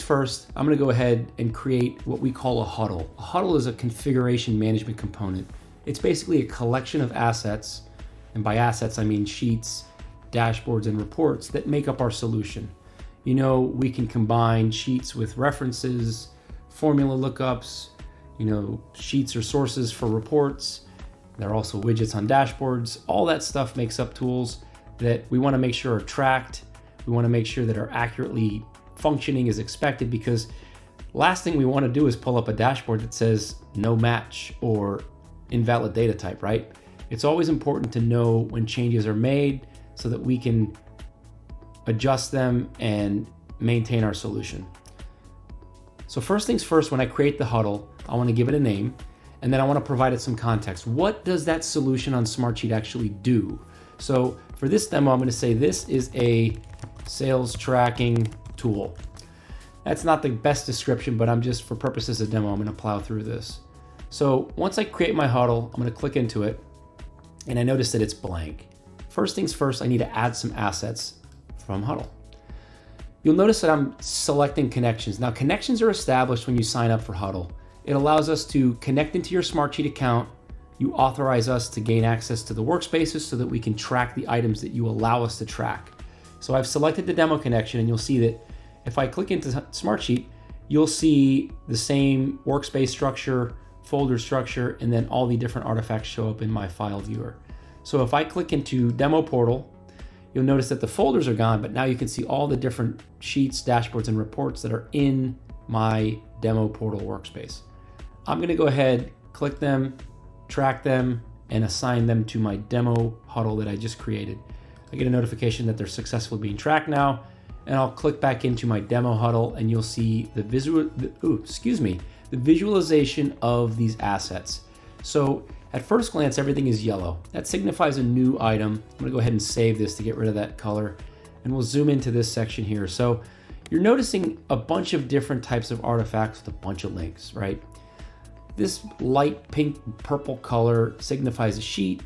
first, I'm gonna go ahead and create what we call a huddle. A huddle is a configuration management component. It's basically a collection of assets, and by assets I mean sheets, dashboards, and reports that make up our solution. You know, we can combine sheets with references, formula lookups, sheets or sources for reports. There are also widgets on dashboards. All that stuff makes up tools that we want to make sure are tracked. We want to make sure that are accurately functioning as expected, because last thing we want to do is pull up a dashboard that says no match or invalid data type, right? It's always important to know when changes are made so that we can adjust them and maintain our solution. So first things first, when I create the huddle, I want to give it a name, and then I want to provide it some context. What does that solution on Smartsheet actually do? So for this demo, I'm going to say this is a sales tracking tool. That's not the best description, but I'm just, for purposes of demo, I'm going to plow through this. So once I create my huddle, I'm going to click into it, and I notice that it's blank. First things first, I need to add some assets from Huddle. You'll notice that I'm selecting connections. Now, connections are established when you sign up for Huddle. It allows us to connect into your Smartsheet account. You authorize us to gain access to the workspaces so that we can track the items that you allow us to track. So I've selected the demo connection, and you'll see that if I click into Smartsheet, you'll see the same workspace structure, folder structure, and then all the different artifacts show up in my file viewer. So if I click into Demo Portal, you'll notice that the folders are gone, but now you can see all the different sheets, dashboards, and reports that are in my Demo Portal workspace. I'm going to go ahead, click them, track them, and assign them to my demo huddle that I just created. I get a notification that they're successfully being tracked now, and I'll click back into my demo huddle, and you'll see the visualization of these assets. So at first glance, everything is yellow. That signifies a new item. I'm gonna go ahead and save this to get rid of that color, and we'll zoom into this section here. So you're noticing a bunch of different types of artifacts with a bunch of links, right? This light pink purple color signifies a sheet.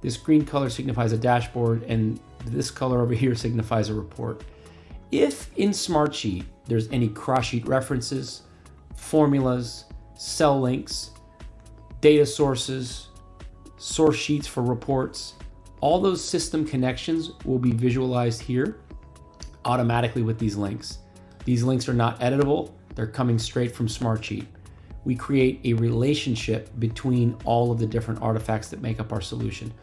This green color signifies a dashboard, and this color over here signifies a report. If in Smartsheet there's any cross-sheet references, formulas, cell links, data sources, source sheets for reports, all those system connections will be visualized here automatically with these links. These links are not editable. They're coming straight from Smartsheet. We create a relationship between all of the different artifacts that make up our solution.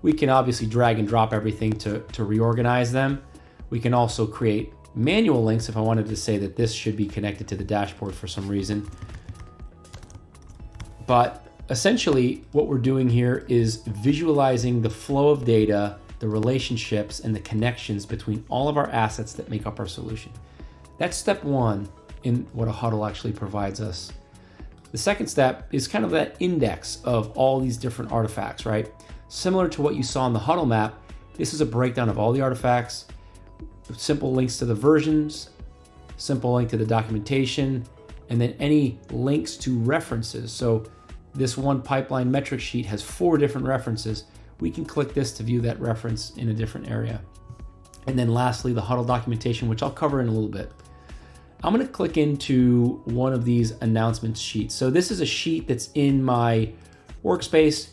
We can obviously drag and drop everything to reorganize them. We can also create manual links if I wanted to say that this should be connected to the dashboard for some reason. But essentially what we're doing here is visualizing the flow of data, the relationships, and the connections between all of our assets that make up our solution. That's step one in what a huddle actually provides us. The second step is kind of that index of all these different artifacts, right? Similar to what you saw in the huddle map, this is a breakdown of all the artifacts, simple links to the versions, simple link to the documentation, and then any links to references. So this one pipeline metric sheet has 4 different references. We can click this to view that reference in a different area. And then lastly, the huddle documentation, which I'll cover in a little bit. I'm going to click into one of these announcements sheets. So this is a sheet that's in my workspace.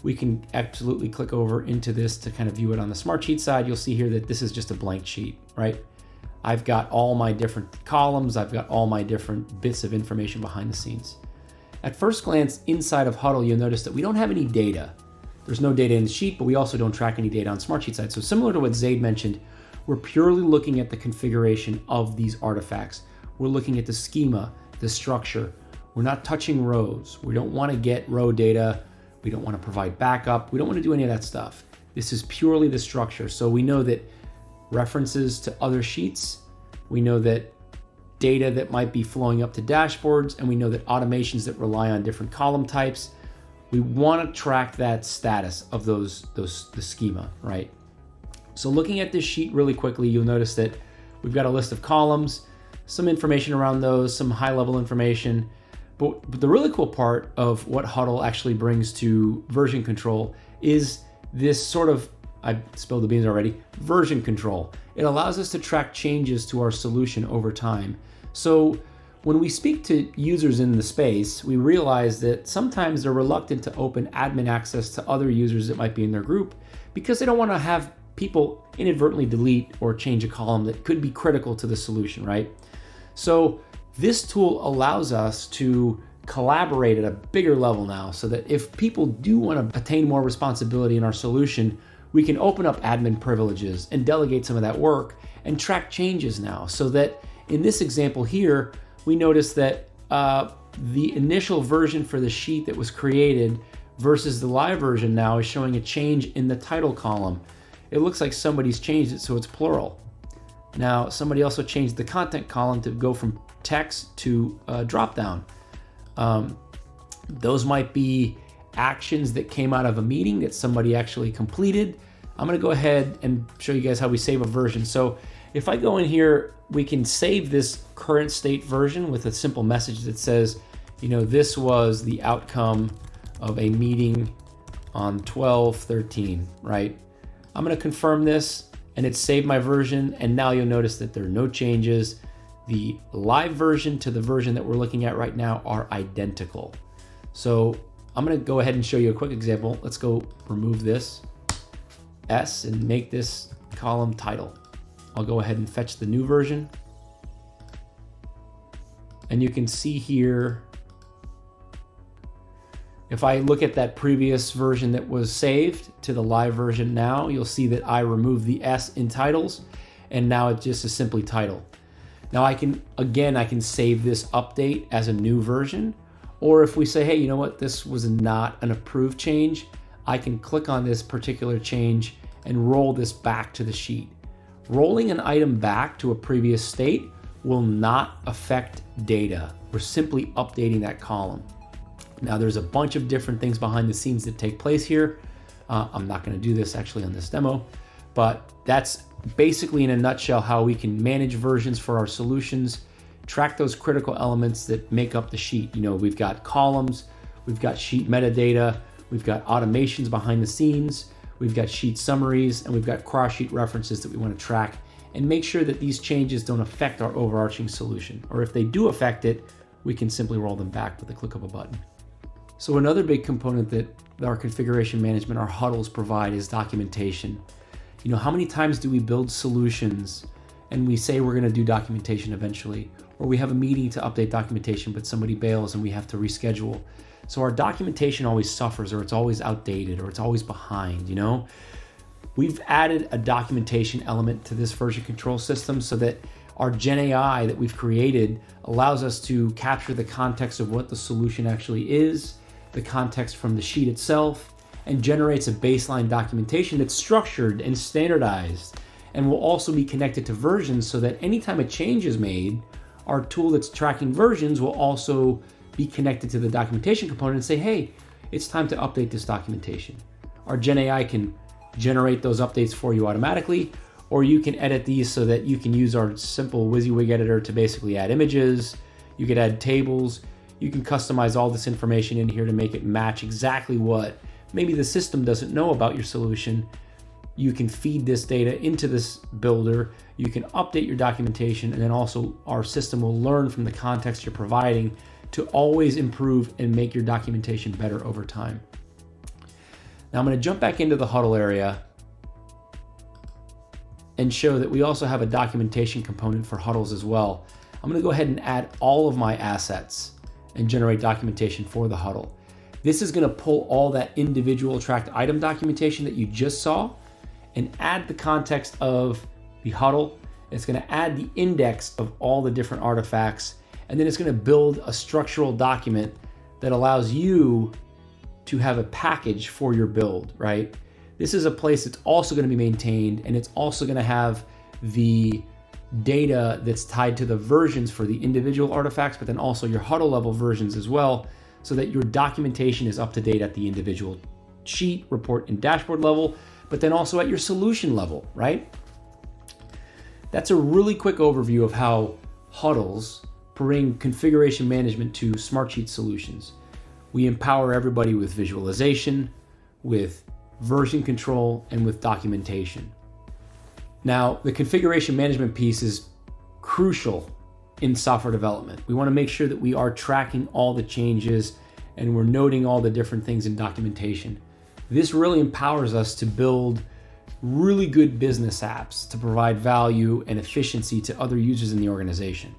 We can absolutely click over into this to kind of view it on the Smartsheet side. You'll see here that this is just a blank sheet, right? I've got all my different columns. I've got all my different bits of information behind the scenes. At first glance, inside of Huddle, you'll notice that we don't have any data. There's no data in the sheet, but we also don't track any data on Smartsheet side. So similar to what Zaid mentioned, we're purely looking at the configuration of these artifacts. We're looking at the schema, the structure. We're not touching rows. We don't want to get row data. We don't want to provide backup. We don't want to do any of that stuff. This is purely the structure. So we know that references to other sheets, we know that data that might be flowing up to dashboards, and we know that automations that rely on different column types, we want to track that status of the schema, right? So looking at this sheet really quickly, you'll notice that we've got a list of columns, some information around those, some high-level information. But the really cool part of what Huddle actually brings to version control is this sort of, I spilled the beans already, version control. It allows us to track changes to our solution over time. So when we speak to users in the space, we realize that sometimes they're reluctant to open admin access to other users that might be in their group because they don't want to have people inadvertently delete or change a column that could be critical to the solution, right? So this tool allows us to collaborate at a bigger level now, so that if people do want to attain more responsibility in our solution, we can open up admin privileges and delegate some of that work and track changes now, so that in this example here, we notice that the initial version for the sheet that was created versus the live version now is showing a change in the title column. It looks like somebody's changed it so it's plural. Now, somebody also changed the content column to go from text to drop down. Those might be actions that came out of a meeting that somebody actually completed. I'm going to go ahead and show you guys how we save a version. So if I go in here, we can save this current state version with a simple message that says, this was the outcome of a meeting on 12/13, right? I'm going to confirm this and it's saved my version. And now you'll notice that there are no changes. The live version to the version that we're looking at right now are identical. So I'm going to go ahead and show you a quick example. Let's go remove this S and make this column title. I'll go ahead and fetch the new version. And you can see here, if I look at that previous version that was saved to the live version now, you'll see that I removed the S in titles, and now it just is simply title. Now I can save this update as a new version, or if we say, hey, you know what, this was not an approved change, I can click on this particular change and roll this back to the sheet. Rolling an item back to a previous state will not affect data. We're simply updating that column. Now there's a bunch of different things behind the scenes that take place here. I'm not going to do this actually on this demo, but that's basically in a nutshell how we can manage versions for our solutions, track those critical elements that make up the sheet. We've got columns, we've got sheet metadata, we've got automations behind the scenes, we've got sheet summaries, and we've got cross-sheet references that we want to track and make sure that these changes don't affect our overarching solution. Or if they do affect it, we can simply roll them back with a click of a button. So another big component that our configuration management, our huddles provide is documentation. How many times do we build solutions and we say we're going to do documentation eventually, or we have a meeting to update documentation, but somebody bails and we have to reschedule. So our documentation always suffers, or it's always outdated, or it's always behind, We've added a documentation element to this version control system so that our Gen AI that we've created allows us to capture the context of what the solution actually is, the context from the sheet itself, and generates a baseline documentation that's structured and standardized, and will also be connected to versions so that anytime a change is made, our tool that's tracking versions will also be connected to the documentation component and say, hey, it's time to update this documentation. Our Gen AI can generate those updates for you automatically, or you can edit these so that you can use our simple WYSIWYG editor to basically add images. You could add tables. You can customize all this information in here to make it match exactly what maybe the system doesn't know about your solution. You can feed this data into this builder. You can update your documentation, and then also our system will learn from the context you're providing to always improve and make your documentation better over time. Now I'm going to jump back into the Huddle area and show that we also have a documentation component for huddles as well. I'm going to go ahead and add all of my assets and generate documentation for the huddle. This is going to pull all that individual tracked item documentation that you just saw and add the context of the huddle. It's going to add the index of all the different artifacts, and then it's going to build a structural document that allows you to have a package for your build, right? This is a place that's also going to be maintained, and it's also going to have the data that's tied to the versions for the individual artifacts, but then also your huddle level versions as well, so that your documentation is up to date at the individual sheet, report, and dashboard level, but then also at your solution level, right? That's a really quick overview of how huddles bring configuration management to Smartsheet solutions. We empower everybody with visualization, with version control, and with documentation. Now, the configuration management piece is crucial in software development. We want to make sure that we are tracking all the changes and we're noting all the different things in documentation. This really empowers us to build really good business apps to provide value and efficiency to other users in the organization.